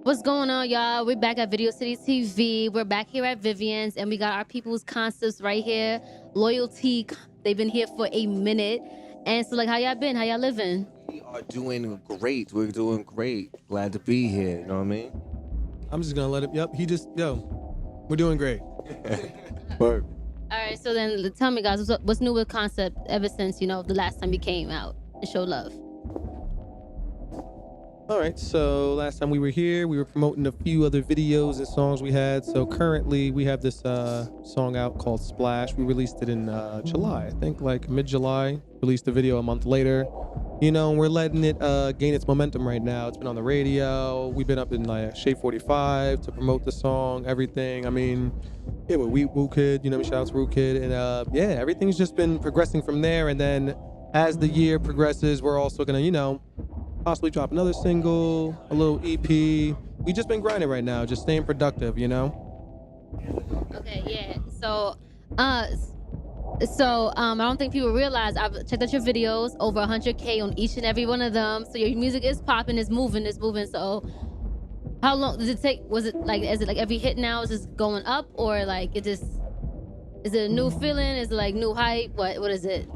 What's going on, y'all? We're back at Video City TV. We're back here at Vivian's, and we got our people's concepts right here. Loyalty, they've been here for a minute. And so, like, how y'all been? How y'all living? We are doing great. We're doing great. Glad to be here. You know what I mean? I'm just gonna let it. Yep, we're doing great. Word. All right, so then tell me, guys, what's new with Concept ever since, the last time you came out and showed love? All right, so last time we were here, we were promoting a few other videos and songs we had. So currently, we have this song out called Splash. We released it in July, I think, like mid-July. Released the video a month later. We're letting it gain its momentum right now. It's been on the radio. We've been up in like Shade 45 to promote the song, everything. I mean, yeah, with Woo Kid, shout out to Woo Kid. And yeah, everything's just been progressing from there. And then as the year progresses, we're also gonna, possibly drop another single, a little EP. We just been grinding right now, just staying productive, Okay, yeah. So, I don't think people realize I've checked out your videos, over 100K on each and every one of them. So your music is popping, it's moving. So, how long does it take? Is it like every hit now is just going up, or like is it a new feeling? Is it like new hype? What is it?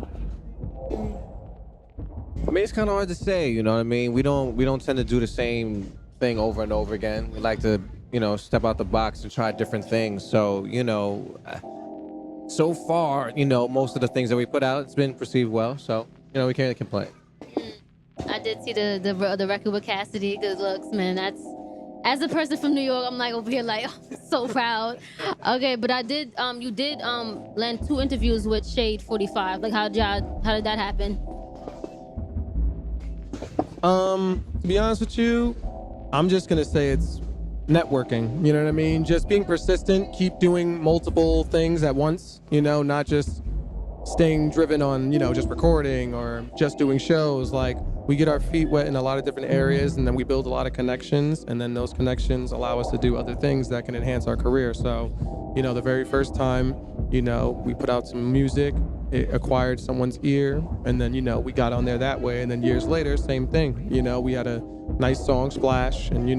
I mean, it's kind of hard to say. You know what I mean? We don't tend to do the same thing over and over again. We like to, step out the box and try different things. So, so far, most of the things that we put out, it's been perceived well. So, we can't really complain. I did see the record with Cassidy. Good looks, man. That's, as a person from New York, I'm like over here like, oh, so proud. Okay, but you did land 2 interviews with Shade 45. Like, how did that happen? To be honest with you, I'm just gonna say it's networking. You know what I mean? Just being persistent, keep doing multiple things at once. Not just staying driven on, just recording or just doing shows. Like, we get our feet wet in a lot of different areas, and then we build a lot of connections, and then those connections allow us to do other things that can enhance our career. So, the very first time, we put out some music, it acquired someone's ear, and then, we got on there that way. And then years later, same thing. We had a nice song, Splash, and,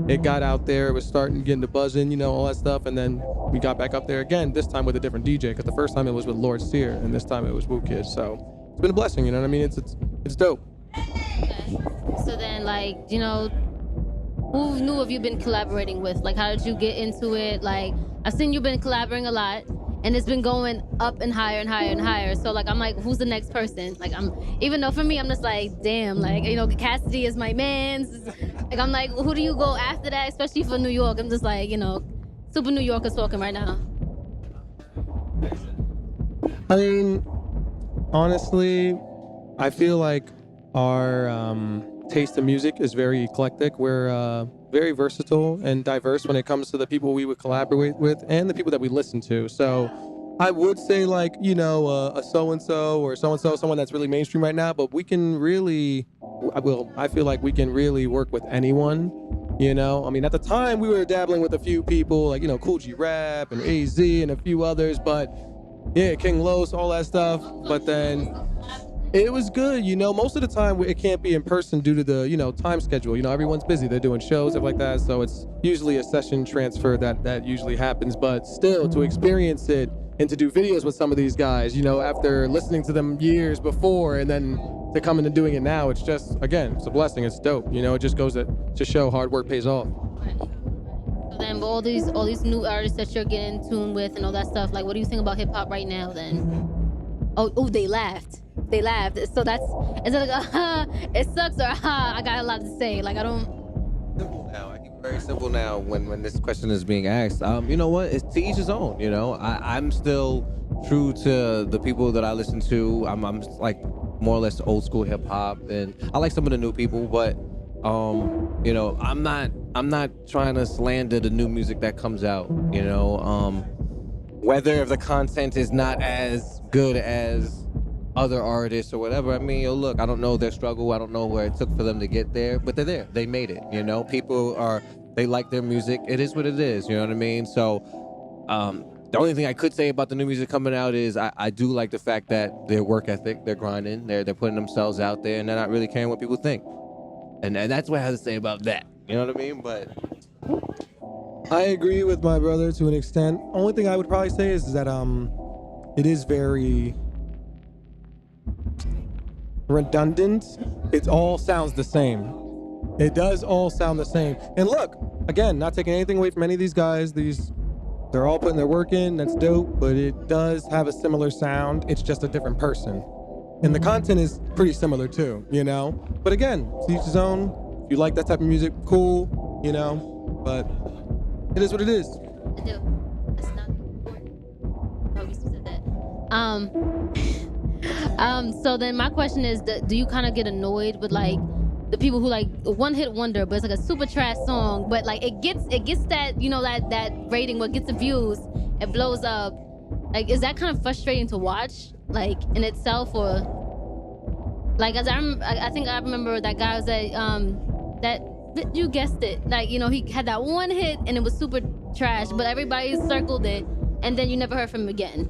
it got out there. It was starting getting to buzzing, all that stuff. And then we got back up there again, this time with a different DJ, because the first time it was with Lord Sear, and this time it was Woo Kid. So it's been a blessing, you know what I mean? It's dope. Okay. So then, like, who new have you been collaborating with? Like, how did you get into it? Like, I've seen you've been collaborating a lot, and it's been going up and higher and higher and higher. So, like, I'm like, who's the next person? Like, even though for me, I'm just like, damn, like, Cassidy is my man. Like, I'm like, who do you go after that? Especially for New York. I'm just like, super New Yorkers talking right now. I mean, honestly, I feel like our taste in music is very eclectic. We're very versatile and diverse when it comes to the people we would collaborate with and the people that we listen to. So I would say, like, a so-and-so or so-and-so, someone that's really mainstream right now, but we can really, I feel like we can really work with anyone. I mean, at the time we were dabbling with a few people, like, Cool G Rap and AZ and a few others, but yeah, King Los, all that stuff. But then it was good, most of the time it can't be in person due to the, time schedule. Everyone's busy, they're doing shows, stuff like that. So it's usually a session transfer that usually happens, but still to experience it and to do videos with some of these guys, after listening to them years before and then to come into doing it now, it's just, again, it's a blessing. It's dope. It just goes to show hard work pays off. So then, all these new artists that you're getting in tune with and all that stuff, like, what do you think about hip hop right now then? Oh, they laughed. So that's, is it like, it sucks, or I got a lot to say. Like, I don't. Simple now. I keep it very simple now when this question is being asked. You know what? It's to each his own. I'm still true to the people that I listen to. I'm like more or less old school hip hop, and I like some of the new people, but I'm not trying to slander the new music that comes out. Whether if the content is not as good as other artists or whatever. I mean, look, I don't know their struggle. I don't know where it took for them to get there, but they're there. They made it. People they like their music. It is what it is. You know what I mean? So, the only thing I could say about the new music coming out is I do like the fact that their work ethic, they're grinding, they're putting themselves out there, and they're not really caring what people think. And that's what I have to say about that. You know what I mean? But I agree with my brother to an extent. Only thing I would probably say is that it is very redundant. It all sounds the same. It does all sound the same. And look, again, not taking anything away from any of these guys. They're all putting their work in. That's dope. But it does have a similar sound. It's just a different person. And the content is pretty similar too, you know? But again, to each his own. If you like that type of music, cool, you know? But it is what it is. I do. That's not important. Oh, you said that. So then my question is, do you kind of get annoyed with like the people who like a one-hit wonder, but it's like a super trash song, but like it gets that, you know, that rating, what gets the views, it blows up. Like, is that kind of frustrating to watch, like in itself, or like as I think I remember that guy was that you guessed it, like, you know, he had that one hit and it was super trash, but everybody circled it, and then you never heard from him again.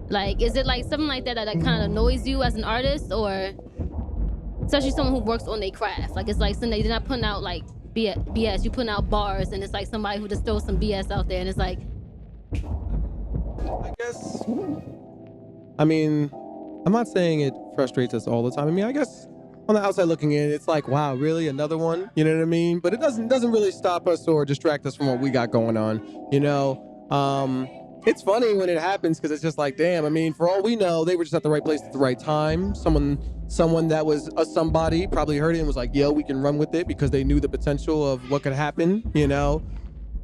Like, is it like something like that kind of annoys you as an artist, or especially someone who works on their craft? Like, it's like they're not putting out like BS, you putting out bars, and it's like somebody who just throws some BS out there, and it's like, I guess, I mean, I'm not saying it frustrates us all the time. I mean, I guess on the outside looking in, it's like, wow, really, another one? You know what I mean? But it doesn't really stop us or distract us from what we got going on, you know? It's funny when it happens, because it's just like, damn, I mean, for all we know, they were just at the right place at the right time. Someone that was a somebody probably heard it and was like, yo, we can run with it, because they knew the potential of what could happen, you know?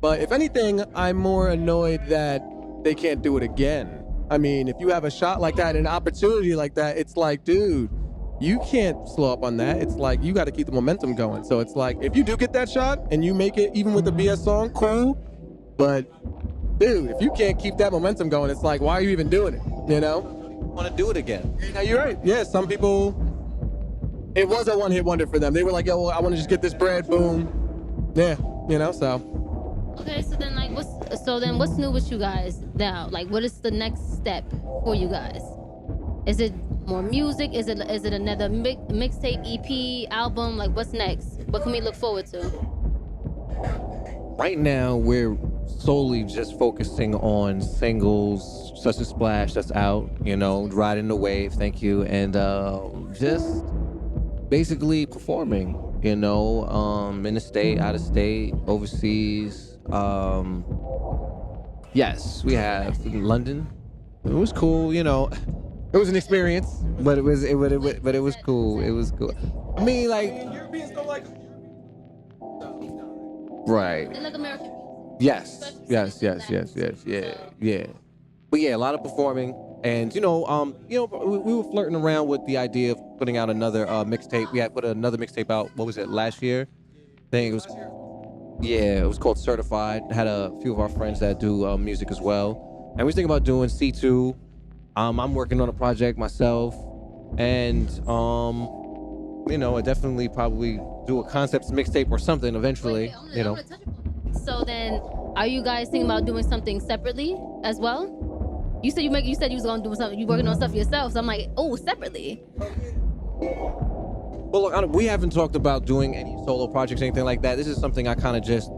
But if anything, I'm more annoyed that they can't do it again. I mean, if you have a shot like that, an opportunity like that, it's like, dude, you can't slow up on that. It's like, you got to keep the momentum going. So it's like, if you do get that shot and you make it, even with the BS song, cool. But dude, if you can't keep that momentum going, it's like, why are you even doing it? You know? want to do it again. Yeah, you're right. Yeah, some people, it was a one-hit wonder for them. They were like, yo, well, I want to just get this bread, boom. Yeah, you know, so. okay, so then like what's new with you guys now? Like, what is the next step for you guys? Is it more music? Is it another mixtape, EP, album? Like, what's next? What can we look forward to? Right now, we're solely just focusing on singles such as Splash that's out, you know, riding the wave, thank you, and just basically performing, you know, in the state, out of state, overseas. Yes, we have in London. It was cool, you know. It was an experience, but it was cool. It was cool. I mean, like, Europeans don't like right. They like American. Yes. Yeah. But yeah, a lot of performing, and we were flirting around with the idea of putting out another mixtape. We had put another mixtape out. What was it, last year? I think it was. Yeah, it was called Certified. Had a few of our friends that do music as well, and we was thinking about doing C2. I'm working on a project myself, and I definitely probably do a CONCEPTZ mixtape or something eventually. Wait, I wanna touch upon that. So then, are you guys thinking about doing something separately as well? You said you was gonna do something. You working on stuff yourself. So I'm like, oh, separately. Well, look, we haven't talked about doing any solo projects or anything like that. This is something I kind of just,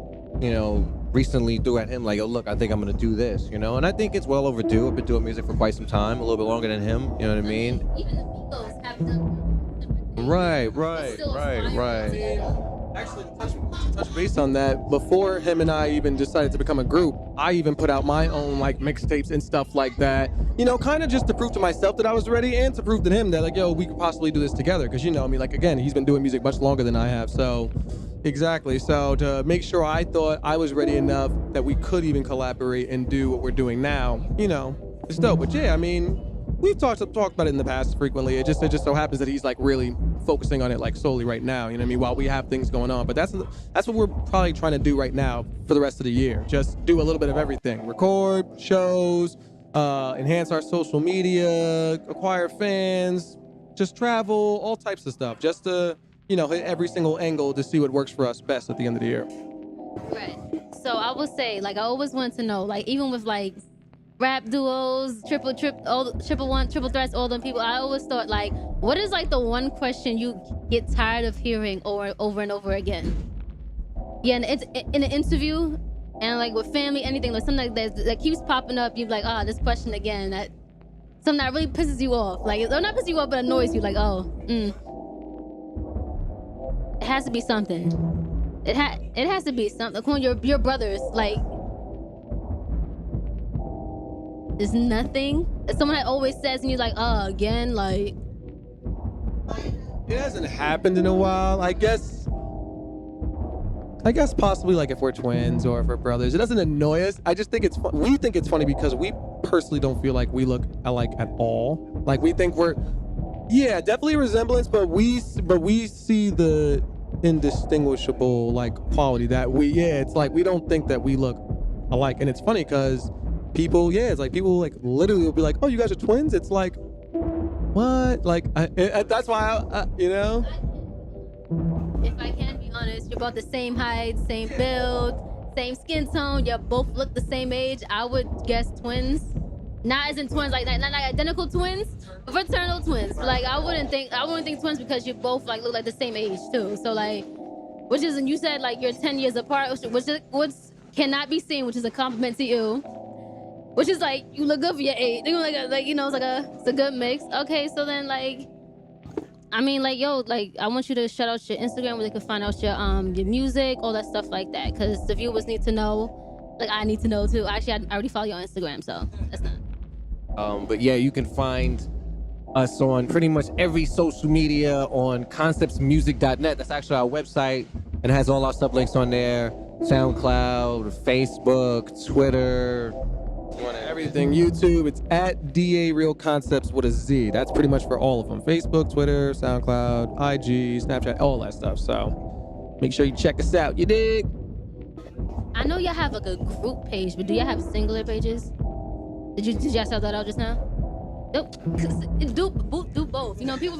recently threw at him, like, oh, look, I think I'm going to do this, and I think it's well overdue. I've been doing music for quite some time, a little bit longer than him, you know what I mean? Even the Migos have done. Right. Actually, to touch base on that, before him and I even decided to become a group, I even put out my own like mixtapes and stuff like that, kind of just to prove to myself that I was ready, and to prove to him that, like, yo, we could possibly do this together, because like, again, he's been doing music much longer than I have. So exactly, so to make sure I thought I was ready enough that we could even collaborate and do what we're doing now, it's dope. But yeah, I mean, we've talked about it in the past frequently. It just so happens that he's like really focusing on it like solely right now, while we have things going on. But that's what we're probably trying to do right now for the rest of the year. Just do a little bit of everything. Record shows, enhance our social media, acquire fans, just travel, all types of stuff. Just to, hit every single angle to see what works for us best at the end of the year. Right. So I would say, like, I always wanted to know, like, even with like rap duos, triple threats, all them people, I always thought, like, what is like the one question you get tired of hearing over and over again? Yeah, and it's in an interview and like with family, anything, like something like that keeps popping up. You're like, oh, this question again. That something that really pisses you off. Like, or not pisses you off, but annoys you. Like, oh, it has to be something. It has to be something. Come on, your brothers. Like, there's nothing. Someone that always says, and you're like, oh, again, like. It hasn't happened in a while. I guess possibly like if we're twins or if we're brothers. It doesn't annoy us. I just think it's fun. We think it's funny because we personally don't feel like we look alike at all. Like we think yeah, definitely a resemblance, but we see the indistinguishable like quality that it's like we don't think that we look alike. And it's funny because people like literally will be like, oh, you guys are twins? It's like, what? Like, that's why If I can be honest, you're about the same height, same build, same skin tone. You both look the same age. I would guess twins. Not as in twins, like not like identical twins, but fraternal twins. But like I wouldn't think twins because you both like look like the same age too. So like, which is, and you said like you're 10 years apart, which cannot be seen, which is a compliment to you. Which is like, you look good for your age. It's a good mix. Okay, so then like, I mean, like, yo, like, I want you to shout out your Instagram where they can find out your music, all that stuff like that. Because the viewers need to know. Like, I need to know too. Actually, I already follow you on Instagram, so that's not. But yeah, you can find us on pretty much every social media on CONCEPTZmusic.net. That's actually our website, and it has all our stuff links on there. SoundCloud, Facebook, Twitter. Everything. YouTube, it's at DA Real Concepts with a Z. That's pretty much for all of them. Facebook, Twitter, SoundCloud, IG, Snapchat, all that stuff. So make sure you check us out. You dig? I know y'all have like a group page, but do y'all have singular pages? Did y'all shout that out just now? Do both. You know, people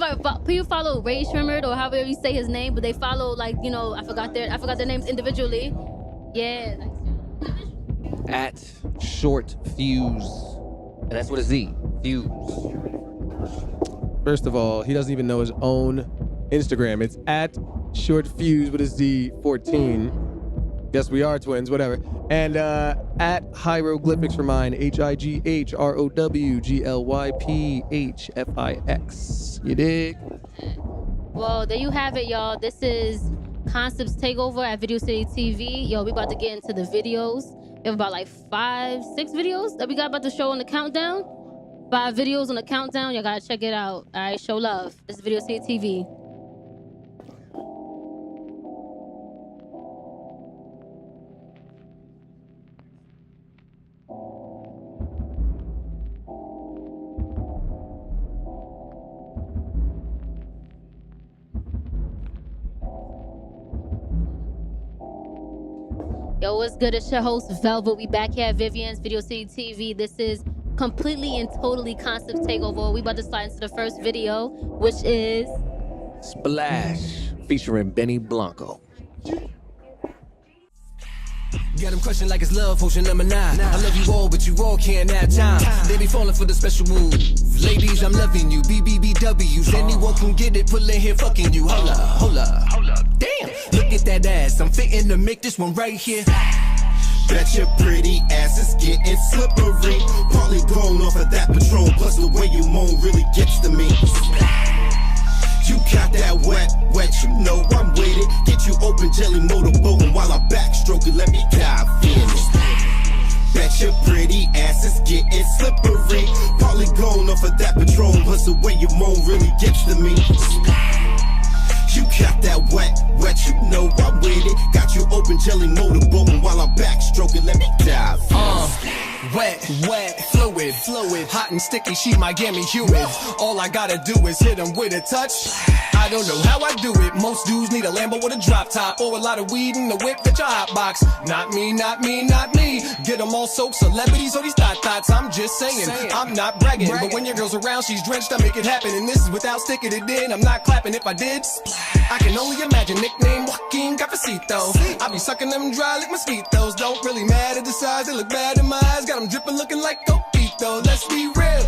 follow Ray Shrimmered or however you say his name, but they follow like, you know, I forgot their names individually. Yeah. At Short Fuse, and that's with a Z. Fuse. First of all, he doesn't even know his own Instagram. It's at Short Fuse with a Z 14. Guess we are twins, whatever. And at Hieroglyphics for mine, HIGHROWGLYPHFIX. You dig? Well, there you have it, y'all. This is CONCEPTZ Takeover at Video City TV. Yo, we about to get into the videos. We have about like 5-6 videos that we got about to show on the countdown. 5 videos on the countdown. Y'all gotta check it out. All right, show love. This is Video City TV. Yo, what's good? It's your host, Velvet. We back here at Vivian's Video City TV. This is completely and totally CONCEPTZ Takeover. We about to slide into the first video, which is... Splash, featuring Benny Blanco. Got them crushing like it's love potion number 9. I love you all, but you all can't have time. They be falling for the special move. Ladies, I'm loving you. BBBWs. Anyone can get it, pull in here fucking you. Hold up. Damn. Look at that ass. I'm fitting to make this one right here. Bet your pretty ass is getting slippery. Partly grown off of that Patron. Plus the way you moan really gets to me. You got that wet, you know I'm with it. Get you open jelly motorboating while I'm backstroking, let me dive in it. Bet your pretty ass is getting slippery. Partly grown off of that Patron, plus the way you moan really gets to me. You got that wet, you know I'm with it. Got you open jelly motorboating while I'm backstroking, let me dive in. Wet, fluid, hot and sticky, she might get me humid. All I gotta do is hit them with a touch. I don't know how I do it. Most dudes need a Lambo with a drop top or a lot of weed in the whip at your hot box. Not me. Get them all soaked, celebrities or these thoughts. I'm just saying, I'm not bragging. But when your girl's around, she's drenched, I make it happen. And this is without sticking it in. I'm not clapping if I did. I can only imagine. Nickname Joaquin Cafecito. I be sucking them dry like mosquitoes. Don't really matter the size, they look bad in my eyes. Got them dripping looking like Coquito. Let's be real.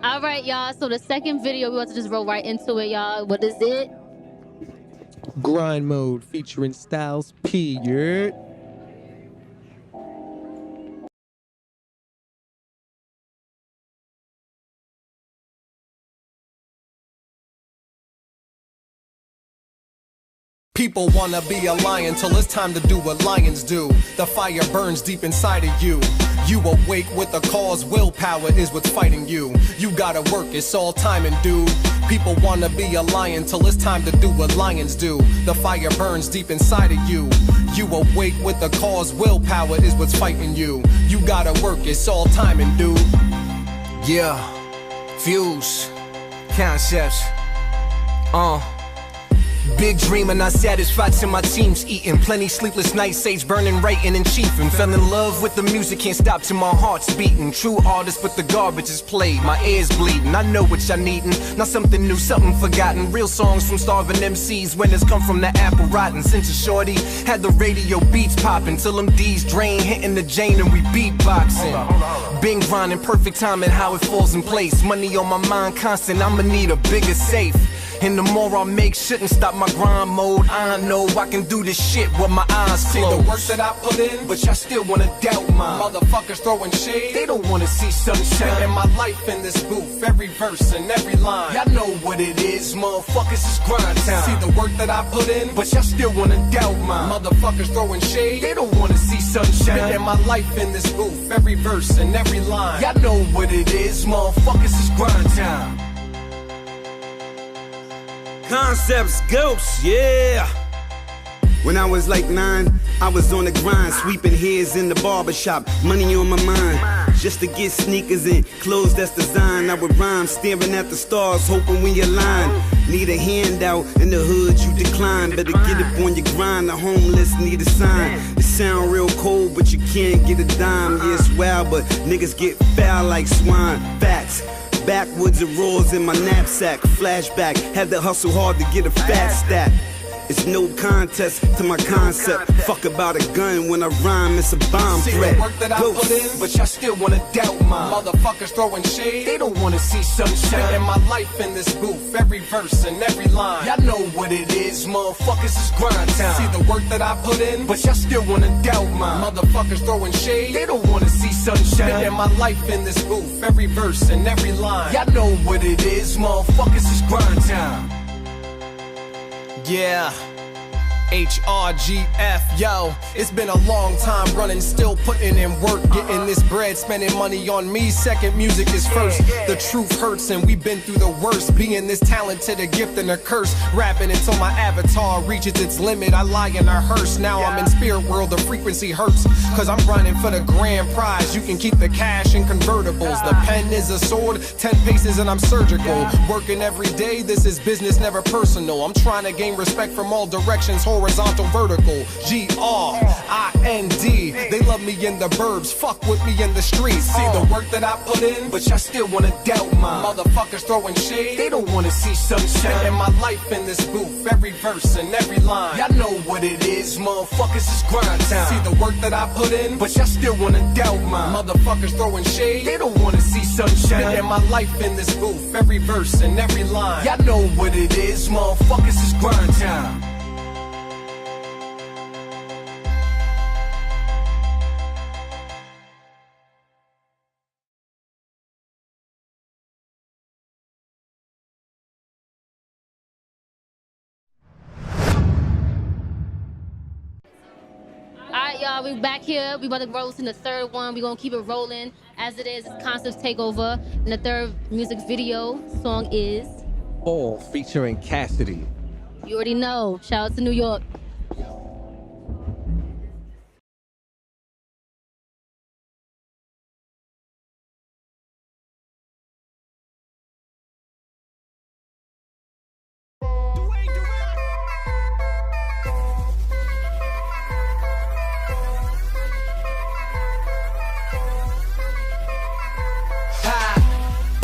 All right, y'all. So the second video, we want to just roll right into it, y'all. What is it? Grind Mode featuring Styles P. Yeah. People wanna be a lion till it's time to do what lions do. The fire burns deep inside of you. You awake with a cause, willpower is what's fighting you. You gotta work, it's all timing, dude. People wanna be a lion till it's time to do what lions do. The fire burns deep inside of you. You awake with a cause, willpower is what's fighting you. You gotta work, it's all timing, dude. Yeah, Fuse, Concepts, big dream and not satisfied till my team's eating. Plenty sleepless nights, sage burning, writing and chiefing. Fell in love with the music, can't stop till my heart's beating. True artist, but the garbage is played, my ears bleeding. I know what y'all needin', not something new, something forgotten. Real songs from starving MCs, winners come from the apple rotten. Since a shorty, had the radio beats popping till them D's drain, hitting the Jane and we beatboxing. Been grinding, perfect timing, how it falls in place. Money on my mind constant, I'ma need a bigger safe. And the more I make, shouldn't stop my grind mode. I know I can do this shit with my eyes closed. See the work that I put in, but y'all still wanna doubt mine. Motherfuckers throwing shade, they don't wanna see sunshine. And my life in this booth, every verse and every line. Y'all know what it is, motherfuckers, it's grind time. See the work that I put in, but y'all still wanna doubt mine. Motherfuckers throwing shade, they don't wanna see sunshine. And my life in this booth, every verse and every line. Y'all know what it is, motherfuckers, it's grind time. CONCEPTZ Ghosts, yeah. When I was like 9, I was on the grind, sweeping heads in the barbershop, money on my mind. Just to get sneakers and clothes that's designed. I would rhyme, staring at the stars, hoping we align. Need a handout in the hood, you decline. Better get up on your grind, the homeless need a sign. It sound real cold, but you can't get a dime. Yeah, it's wild, but niggas get foul like swine. Facts. Backwoods and rolls in my knapsack. Flashback, had to hustle hard to get a fat stack. It's no contest to my concept. Fuck about a gun when I rhyme, it's a bomb threat. See the work that I put in, but y'all still wanna doubt mine. Motherfuckers throwing shade, they don't wanna see sunshine. And my life in this booth, every verse and every line. Y'all know what it is, motherfuckers, it's grind time. See the work that I put in, but y'all still wanna doubt mine. Motherfuckers throwing shade, they don't wanna see sunshine. And my life in this booth, every verse and every line. Y'all know what it is, motherfuckers, it's grind time. Yeah, HRGF, yo, it's been a long time running, still putting in work, getting this bread, spending money on me, second music is first. The truth hurts and we've been through the worst, being this talented, a gift and a curse, rapping until my avatar reaches its limit, I lie in a hearse, now I'm in spirit world, the frequency hurts, cause I'm grinding for the grand prize, you can keep the cash in convertibles, the pen is a sword, 10 paces and I'm surgical, working every day, this is business, never personal, I'm trying to gain respect from all directions, horizontal, vertical, G-R-I-N-D. They love me in the burbs, fuck with me in the streets. See the work that I put in, but y'all still wanna doubt mine. Motherfuckers throwing shade, they don't wanna see sunshine. And my life in this booth, every verse and every line. Y'all know what it is, motherfuckers, it's grind time. See the work that I put in, but y'all still wanna doubt mine. Motherfuckers throwing shade, they don't wanna see sunshine. And my life in this booth, every verse and every line. Y'all know what it is, motherfuckers, it's grind time. Alright, y'all, we back here. We about to roll in the third one. We gonna keep it rolling. As it is, it's CONCEPTZ Takeover. And the third music video song is Fall featuring Cassidy. You already know. Shout out to New York.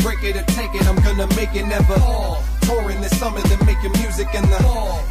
Break it or take it, I'm gonna make it never. Touring this summer, then making music in the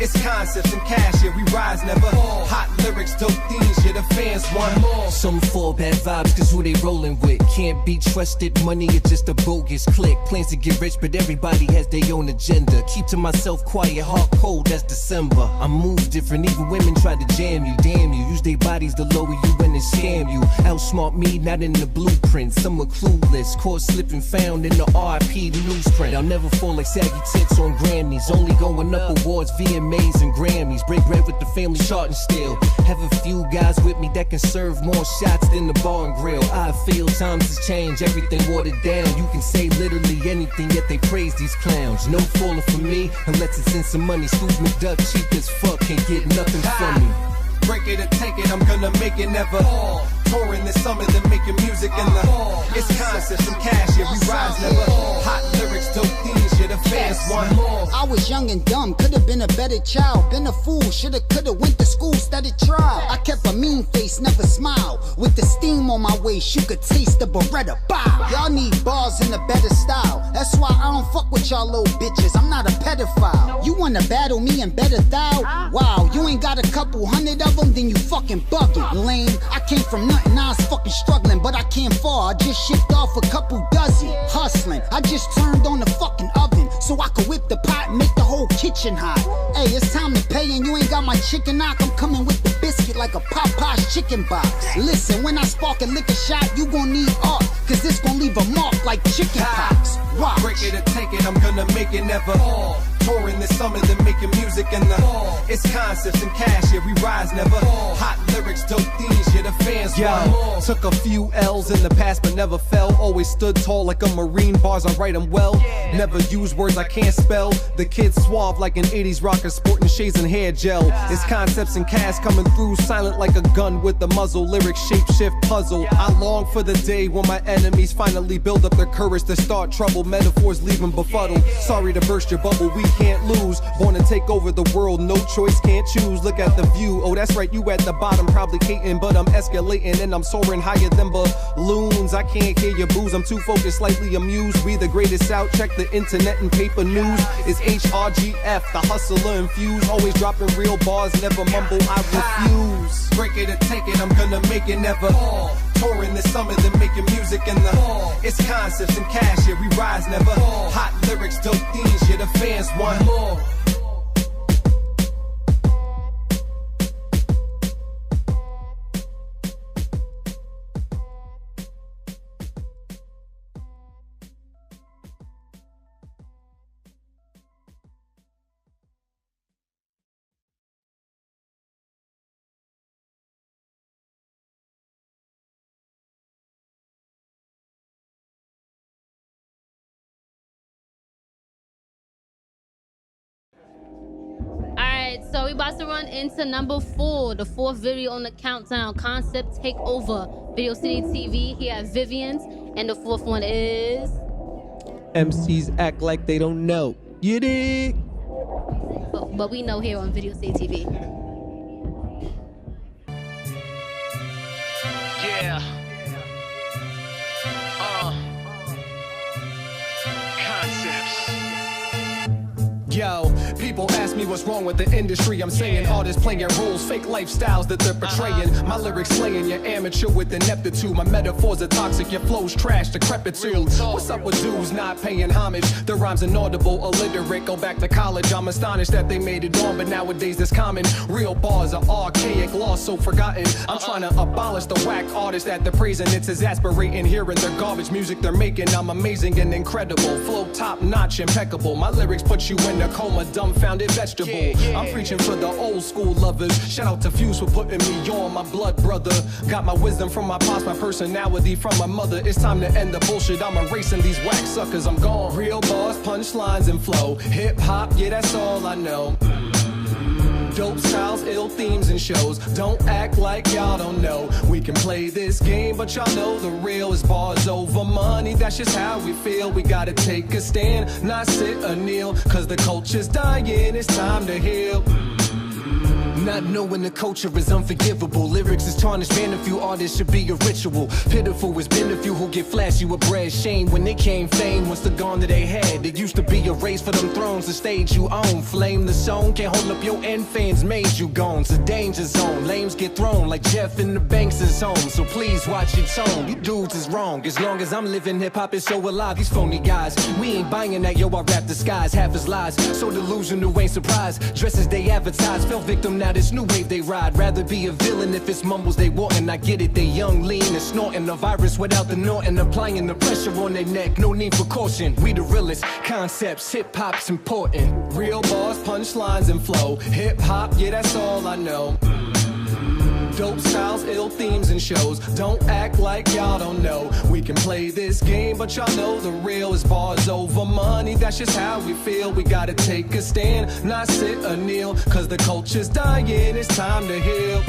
It's concepts and cash, yeah, we rise never fall. Hot lyrics, dope themes, yeah, the fans want more. Some fall bad vibes, cause who they rolling with can't be trusted. Money is just a bogus click. Plans to get rich, but everybody has their own agenda. Keep to myself quiet, heart cold, that's December. I move different, even women try to jam you. Damn you, use their bodies to lower you and then scam you. Outsmart me, not in the blueprint. Some are clueless, caught slipping, found in the RIP newsprint. I'll never fall like saggy tits on Grammys. Only going up awards, VMAs and Grammys. Break bread with the family charting still. Have a few guys with me that can serve more shots than the bar and grill. I feel times has changed, everything watered down. You can say literally anything, yet they praise these clowns. No falling for me, unless it's in some money. Scoops McDuck, cheap as fuck, can't get nothing from me. Break it or take it, I'm gonna make it never fall. Touring this summer, then making music in the fall. It's concepts and cash, yeah, we rise never. Hot lyrics, dope themes, yeah, the fans want more. I was young and dumb, could've been a better child. Been a fool, shoulda, coulda, went to school, studied trial. I kept a mean face, never smile. With the steam on my waist, you could taste the Beretta. Bow. Y'all need bars in a better style. That's why I don't fuck with y'all little bitches. I'm not a pedophile. You wanna battle me and better thou? Wow, you ain't got a couple hundred of them, then you fucking bugging. Lame, I came from nothing, I was fucking struggling, but I came far. I just shipped off a couple dozen. Hustling, I just turned on the fucking oven so I could whip the pot and make the whole kitchen hot. Hey, it's time to pay and you ain't got my chicken knock. I'm coming with the biscuit like a Popeye's chicken box. Listen, when I spark a liquor shot, you gon' need art, cause this gon' leave a mark like chicken pox. Watch. Break it or take it, I'm gonna make it never fall. Touring this summer, then making music in the fall. It's concepts and cash, yeah, we rise never fall. Hot lyrics, dope themes, yeah, the fans want more. Took a few L's in the past, but never fell. Always stood tall like a Marine, bars, I write them well. Never use words I can't spell. The kid suave like an 80s rocker, sporting shades and hair gel. It's concepts and cash coming through, silent like a gun with the muzzle. Lyric shape shift puzzle. I long for the day when my enemies finally build up their courage to start trouble. Metaphors leave them befuddled. Sorry to burst your bubble, we can't lose. Born to take over the world, no choice, can't choose. Look at the view, oh that's right, you at the bottom, probably hating, but I'm escalating and I'm soaring higher than balloons. I can't hear your booze, I'm too focused, slightly amused. We the greatest out, check the internet and paper news. It's HRGF, the hustler infused. Always dropping real bars, never mumble, I refuse. Break it or take it, I'm gonna make it never fall. Touring this summer, then making music in the fall. It's concepts and cash, yeah, we rise never fall. Hot lyrics, dope themes, yeah, the fans want more. So we about to run into number 4, the 4th video on the countdown. Concept Takeover, Video City TV. He has Vivian's, and the 4th one is MCs act like they don't know. You dig? but we know here on Video City TV. Yeah. Concepts. Yo, people ask me what's wrong with the industry. I'm saying artists playing roles, fake lifestyles that they're portraying. My lyrics slaying, you're amateur with ineptitude. My metaphors are toxic, your flow's trash, decrepitude. What's up with dudes not paying homage? Their rhymes inaudible, illiterate, go back to college. I'm astonished that they made it on, but nowadays it's common. Real bars are archaic, lost, so forgotten. I'm trying to abolish the whack artists that they're praising. It's exasperating hearing their garbage music they're making. I'm amazing and incredible, flow top notch, impeccable. My lyrics put you in a coma, dumbfounded vegetable. I'm preaching for the old school lovers. Shout out to Fuse for putting me on, my blood brother. Got my wisdom from my pops, my personality from my mother. It's time to end the bullshit, I'm erasing these whack suckers, I'm gone. Real bars, punchlines and flow. Hip hop, yeah, that's all I know. Dope styles, ill themes and shows. Don't act like y'all don't know. We can play this game, but y'all know the real is bars over money. That's just how we feel. We gotta take a stand, not sit or kneel, cause the culture's dying, it's time to heal. Not knowing the culture is unforgivable. Lyrics is tarnished, man, a few artists should be a ritual. Pitiful has been a few who get flashy with bread. Shame when they came fame once they're gone to their head. It used to be a race for them thrones, the stage you own. Flame the song, can't hold up your end, fans made you gone. It's a danger zone, lames get thrown like Jeff in the Banks' home. So please watch your tone, you dudes is wrong. As long as I'm living, hip-hop is so alive. These phony guys, we ain't buying that, yo, I rap the skies. Half is lies, so delusional, ain't surprised. Dresses they advertise, fell victim, now this new wave they ride. Rather be a villain if it's mumbles they wantin'. I get it, they young, lean, and snorting the virus without the Norton. Applying the pressure on their neck, no need for caution. We the realest, concepts, hip-hop's important. Real bars, punchlines, and flow. Hip-hop, yeah, that's all I know. Dope styles, ill themes and shows. Don't act like y'all don't know. We can play this game, but y'all know the real is bars over money. That's just how we feel. We gotta take a stand, not sit or kneel. Cause the culture's dying, it's time to heal.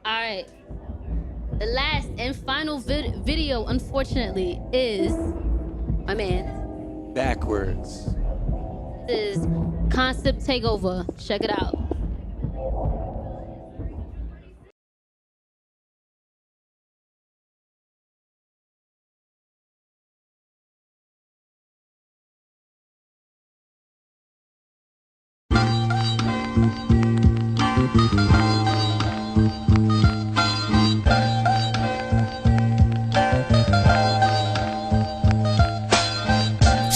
All right. The last and final video, unfortunately, is my man. Backwards. This is CONCEPTZ Takeover. Check it out.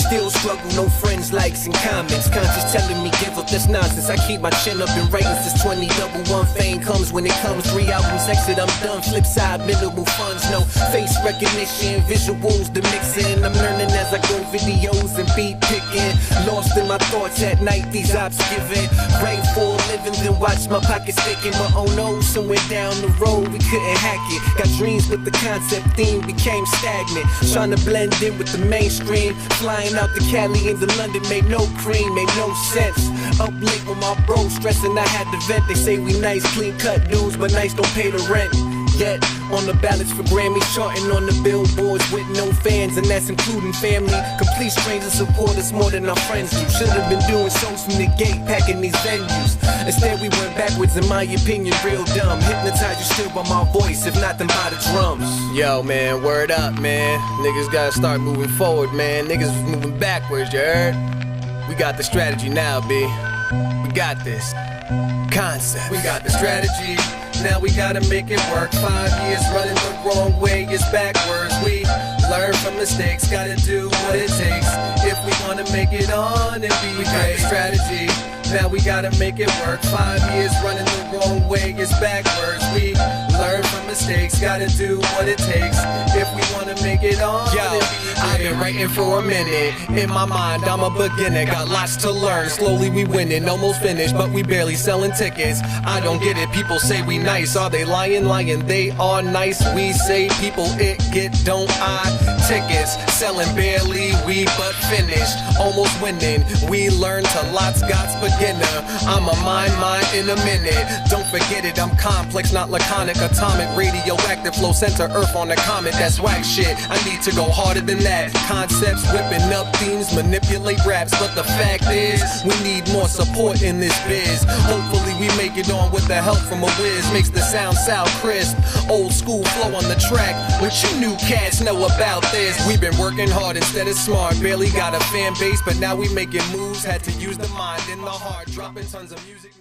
Still struggle, no friends, likes, and comments. Conscious telling me give up, that's nonsense. I keep my chin up in ratings since 20. Double one fame comes when it comes. 3 albums exit, I'm done. Flip side, minimal funds, no face recognition. Visuals, the mixing. I'm learning as I go, videos and beat picking. Lost in my thoughts at night, these ops giving. Rainfall living, then watch my pockets sticking. But oh no, somewhere down the road we couldn't hack it. Got dreams, but the concept theme became stagnant. Trying to blend in with the mainstream. Flying out to Cali into London made no cream, made no sense. Up late with my bro, stressing I had to vent. They say we nice, clean cut dudes, but nice don't pay the rent. Yet, on the ballots for Grammys, charting on the billboards with no fans, and that's including family. Complete strangers support us more than our friends do. Should've been doing shows from the gate, packing these venues. Instead we went backwards, in my opinion, real dumb. Hypnotized you still by my voice, if not then by the drums. Yo man, word up man. Niggas gotta start moving forward man. Niggas was moving backwards, you heard? We got the strategy now, B. We got this. CONCEPTZ. We got the strategy. Now we gotta make it work. 5 years running the wrong way, it's backwards. We learn from mistakes, gotta do what it takes if we wanna make it on and be great. Strategy. Now we gotta make it work. 5 years running the wrong way, it's backwards. We learn from mistakes, gotta do what it takes if we wanna make it on. Yo, I've been writing for a minute. In my mind, I'm a beginner, got lots to learn. Slowly we winning, almost finished, but we barely selling tickets. I don't get it, people say we nice. Are they lying? Lying, they are nice. We say people it get, don't I? Tickets, selling barely, we but finished. Almost winning, we learn to lots, God's beginner. I'm a mind in a minute. Don't forget it, I'm complex, not laconic. Atomic, radioactive, flow center, earth on a comet. That's whack shit, I need to go harder than that. Concepts, whipping up themes, manipulate raps. But the fact is, we need more support in this biz. Hopefully we make it on with the help from a whiz. Makes the sound crisp. Old school flow on the track. What you new cats know about this? We've been working hard instead of smart. Barely got a fan base, but now we making moves. Had to use the mind and the heart. Dropping tons of music.